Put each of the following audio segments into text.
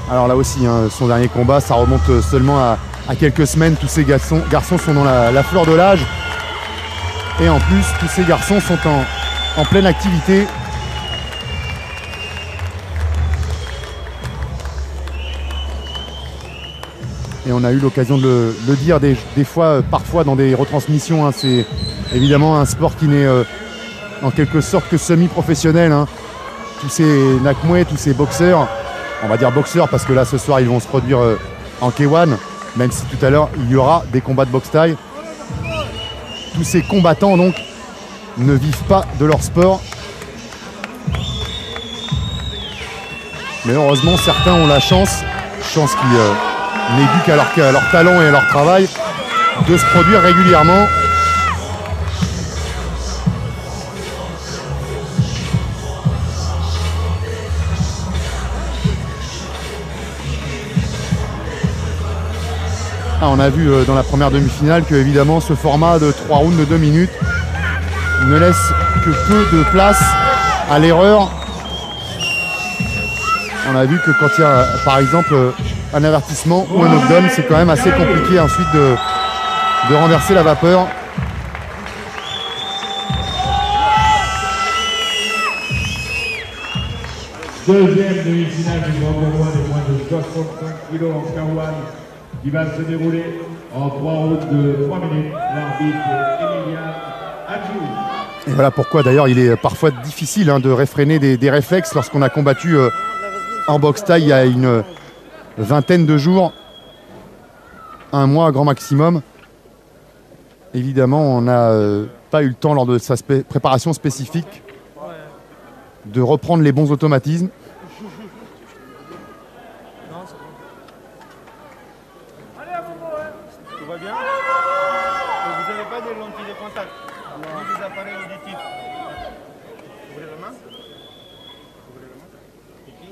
Alors là aussi, hein, son dernier combat, ça remonte seulement à quelques semaines. Tous ces garçons sont dans la fleur de l'âge. Et en plus, tous ces garçons sont en pleine activité. Et on a eu l'occasion de le dire des fois, parfois dans des retransmissions. Hein, c'est évidemment un sport qui n'est en quelque sorte que semi-professionnel. Hein. Tous ces Nakmoué, tous ces boxeurs, on va dire boxeurs parce que là ce soir ils vont se produire en K1, même si tout à l'heure il y aura des combats de boxe thaï. Tous ces combattants donc ne vivent pas de leur sport. Mais heureusement certains ont la chance qui n'est due qu'à leur talent et à leur travail, de se produire régulièrement. On a vu dans la première demi-finale que évidemment ce format de 3 rounds de 2 minutes ne laisse que peu de place à l'erreur. On a vu que quand il y a par exemple un avertissement ou un knockdown, c'est quand même assez compliqué ensuite de renverser la vapeur. Deuxième demi-finale du grand tournoi des moins de 65 kg en K1 qui va se dérouler en 3 rounds de 3 minutes. L'arbitre Emilian Adjou. Et voilà pourquoi d'ailleurs il est parfois difficile de réfréner des réflexes lorsqu'on a combattu en boxe thaï il y a une vingtaine de jours, un mois grand maximum. Évidemment, on n'a pas eu le temps lors de sa préparation spécifique de reprendre les bons automatismes. Tout va bien? Vous n'avez pas de lentilles de contact, ni des appareils auditifs. Ouvrez la main. Ouvrez la main. Ici.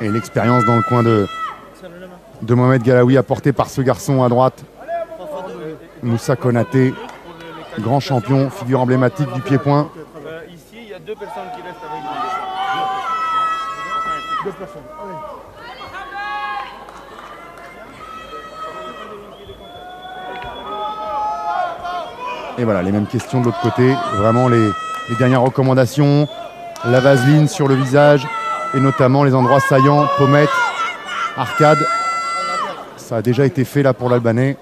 Et l'expérience dans le coin de Mohamed Galaoui apportée par ce garçon à droite, Moussa Konaté, grand champion, figure emblématique du pied-point. Ici, il y a 2 personnes qui restent avec nous. 2 personnes. Et voilà, les mêmes questions de l'autre côté. Vraiment les dernières recommandations, la vaseline sur le visage et notamment les endroits saillants, pommettes, arcades. Ça a déjà été fait là pour l'Albanais.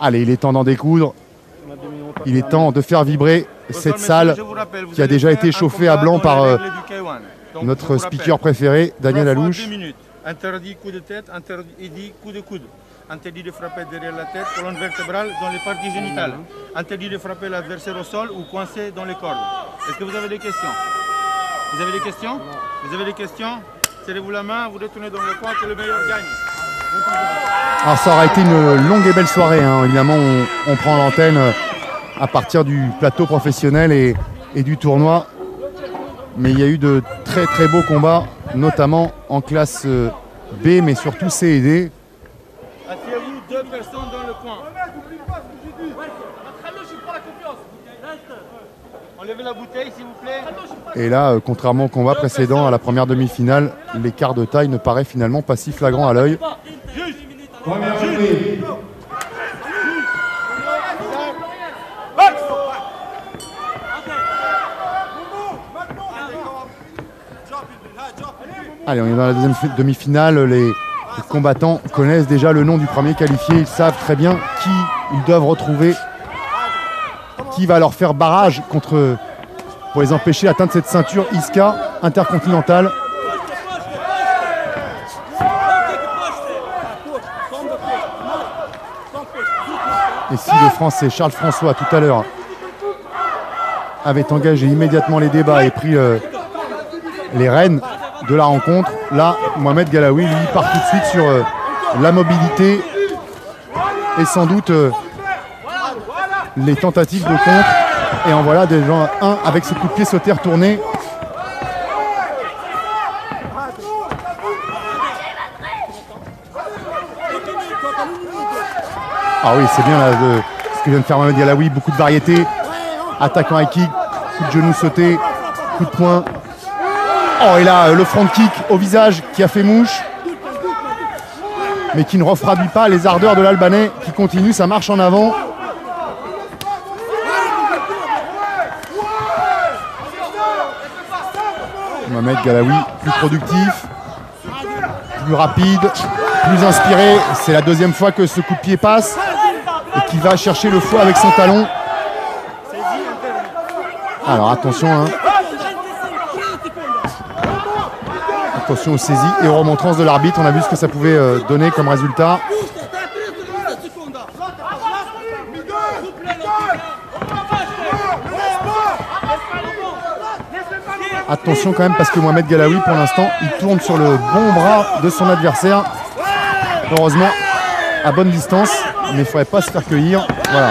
Allez, il est temps d'en découdre. Il est temps de faire vibrer cette salle qui a déjà été chauffée à blanc par notre speaker préféré, Daniel Alouche. Interdit coup de tête, interdit coup de coude. Interdit de frapper derrière la tête, colonne vertébrale, dans les parties génitales. Interdit de frapper l'adversaire au sol ou coincé dans les cordes. Est-ce que vous avez des questions? Vous avez des questions? Vous avez des questions? Serrez-vous la main, vous retournez dans le coin, que le meilleur gagne. Alors ça aura été une longue et belle soirée. Évidemment, on prend l'antenne à partir du plateau professionnel et du tournoi. Mais il y a eu de très très beaux combats, notamment en classe B, mais surtout C et D. Asseyez-vous, 2 personnes dans le coin. Enlevez la bouteille, s'il vous plaît. Et là, contrairement au combat précédent, à la première demi-finale, l'écart de taille ne paraît finalement pas si flagrant à l'œil. Première reprise. Allez, on est dans la deuxième demi-finale. Les combattants connaissent déjà le nom du premier qualifié. Ils savent très bien qui ils doivent retrouver, qui va leur faire barrage pour les empêcher d'atteindre cette ceinture ISCA intercontinentale. Et si le Français Charles François tout à l'heure avait engagé immédiatement les débats et pris les rênes de la rencontre, là Mohamed Galaoui lui part tout de suite sur la mobilité et sans doute les tentatives de contre. Et en voilà déjà un avec ce coup de pied sauté retourné. Ah oui, c'est bien là, ce que vient de faire Mohamed Galaoui, beaucoup de variété. Attaquant high kick, coup de genou sauté, coup de poing. Oh, et là, le front kick au visage qui a fait mouche. Mais qui ne refroidit pas les ardeurs de l'Albanais qui continue sa marche en avant. Mohamed Galaoui, plus productif, plus rapide, plus inspiré. C'est la deuxième fois que ce coup de pied passe et qu'il va chercher le foie avec son talon. Alors attention, hein. Attention aux saisies et aux remontrances de l'arbitre. On a vu ce que ça pouvait donner comme résultat. Attention quand même parce que Mohamed Galaoui pour l'instant il tourne sur le bon bras de son adversaire. Heureusement à bonne distance, mais il ne faudrait pas se faire cueillir. Voilà.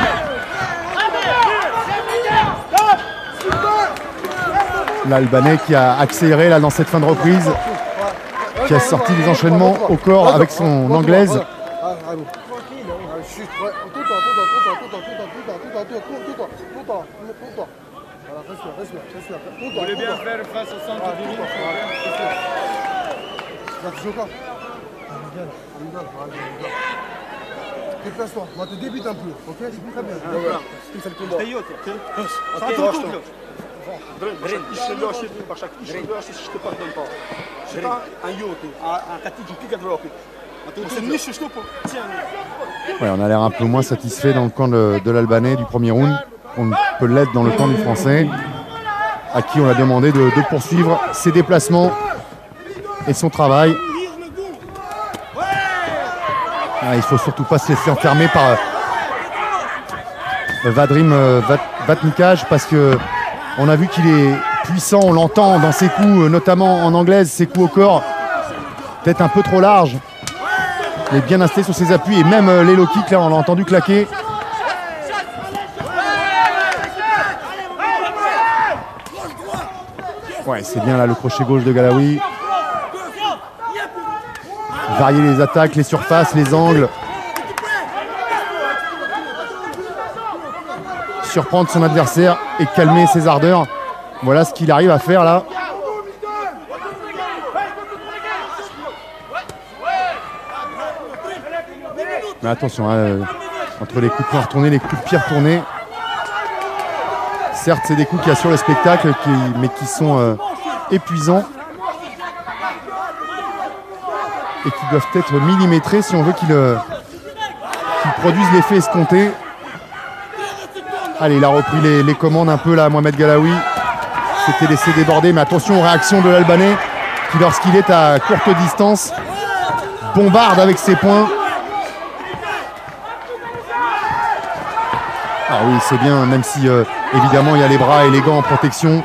L'Albanais qui a accéléré là dans cette fin de reprise, qui a sorti des enchaînements au corps avec son anglaise. Vous voulez bien faire face au centre du ring? Déplace-toi, on va te débute un peu, ok? Très bien. Ouais, on a l'air un peu moins satisfait dans le camp de l'Albanais du premier round. On peut l'être dans le camp du Français, à qui on a demandé de poursuivre ses déplacements et son travail. Ah, il ne faut surtout pas se laisser enfermer par Vadrim Vatnikaj parce qu'on a vu qu'il est puissant, on l'entend dans ses coups, notamment en anglaise, ses coups au corps, peut-être un peu trop large, mais bien installé sur ses appuis et même les low kicks, là on l'a entendu claquer. Ouais, c'est bien là le crochet gauche de Galaoui. Varier les attaques, les surfaces, les angles. Surprendre son adversaire et calmer ses ardeurs. Voilà ce qu'il arrive à faire là. Mais attention, hein, entre les coups de poing retournés, les coups de pied retournés. Certes, c'est des coups qui assurent le spectacle, mais qui sont épuisants. Et qui doivent être millimétrés si on veut qu'ils produisent l'effet escompté. Allez, il a repris les commandes un peu là, Mohamed Galaoui. S'était laissé déborder, mais attention aux réactions de l'Albanais qui, lorsqu'il est à courte distance, bombarde avec ses poings. Ah oui, c'est bien, même si évidemment il y a les bras et les gants en protection.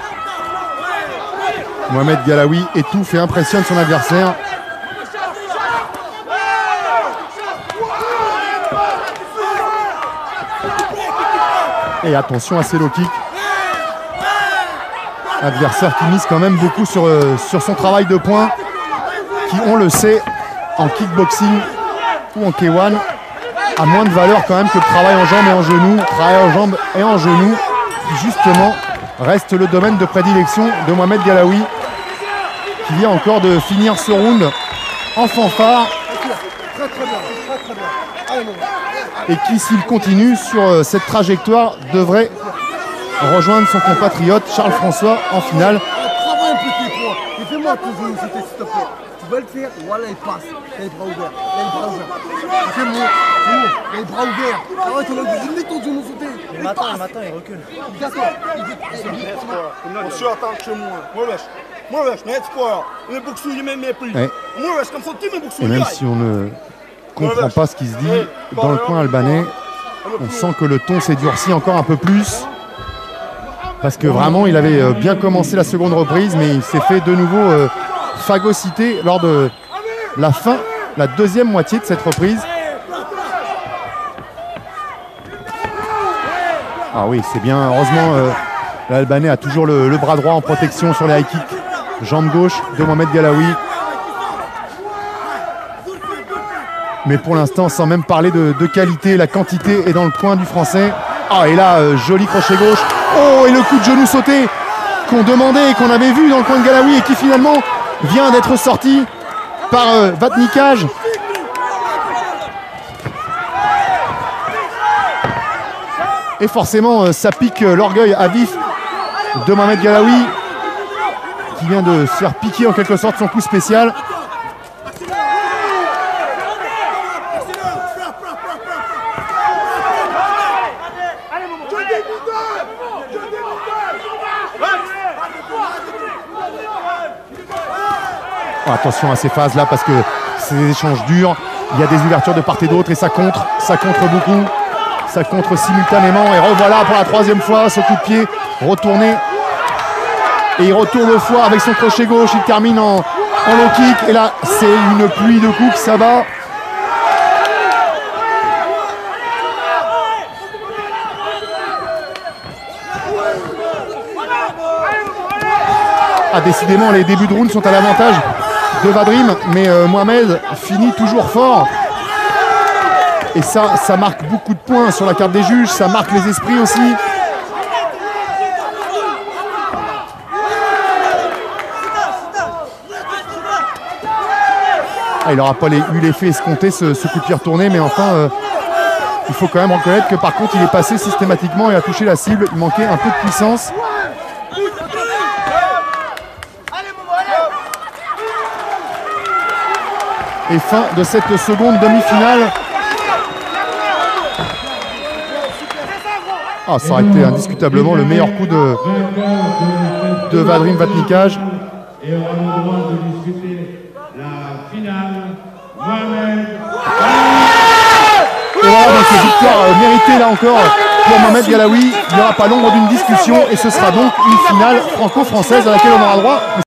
Mohamed Galaoui étouffe et impressionne son adversaire. Et attention à ces low kicks. Adversaire qui mise quand même beaucoup sur son travail de poing, qui, on le sait, en kickboxing ou en K1, a moins de valeur quand même que le travail en jambes et en genoux. Travail en jambes et en genoux, qui justement reste le domaine de prédilection de Mohamed Galaoui, qui vient encore de finir ce round en fanfare. Et qui, s'il continue sur cette trajectoire, devrait rejoindre son compatriote Charles François en finale. Travaille un peu tes points. Et fais-moi ton genou sauter, s'il te plaît. Tu vas le faire, voilà, il passe. Il a les bras ouverts. Il a les bras ouverts. Fais-moi. Il a les bras ouverts. Ah ouais, tu vas ton genou sauter. Mais attends, il recule. D'accord. On se attend chez moi. Moi, je n'ai pas. Mais boxou, il m'aime plus. Moi, comme ça, tu me boxou. Et même si on ne comprend pas ce qui se dit dans le coin albanais, on sent que le ton s'est durci encore un peu plus. Parce que vraiment, il avait bien commencé la seconde reprise, mais il s'est fait de nouveau phagocyter lors de la fin, la deuxième moitié de cette reprise. Ah oui, c'est bien. Heureusement, l'Albanais a toujours le bras droit en protection sur les high kicks. Jambe gauche de Mohamed Galaoui. Mais pour l'instant, sans même parler de qualité, la quantité est dans le coin du Français. Ah, et là, joli crochet gauche. Oh, et le coup de genou sauté qu'on demandait et qu'on avait vu dans le coin de Galaoui et qui finalement vient d'être sorti par Vatnikaj. Et forcément, ça pique l'orgueil à vif de Mohamed Galaoui, qui vient de se faire piquer en quelque sorte son coup spécial. Oh, attention à ces phases-là parce que c'est des échanges durs. Il y a des ouvertures de part et d'autre et ça contre beaucoup. Ça contre simultanément et revoilà pour la troisième fois ce coup de pied retourné. Et il retourne au foie avec son crochet gauche. Il termine en low kick. Et là, c'est une pluie de coups qui s'abat. Ah, décidément, les débuts de round sont à l'avantage de Vadrim. Mais Mohamed finit toujours fort. Et ça marque beaucoup de points sur la carte des juges. Ça marque les esprits aussi. Ah, il n'aura pas eu l'effet escompté ce coup de pied retourné, mais enfin, il faut quand même reconnaître que par contre, il est passé systématiquement et a touché la cible. Il manquait un peu de puissance. Et fin de cette seconde demi-finale. Ah, ça aurait été indiscutablement le meilleur coup de Vadrim Vatnikaj. Et on a le droit de discuter la finale. Mohamed. Et voilà, donc une victoire méritée là encore pour Mohamed Galaoui. Il n'y aura pas l'ombre d'une discussion et ce sera donc une finale franco-française à laquelle on aura droit.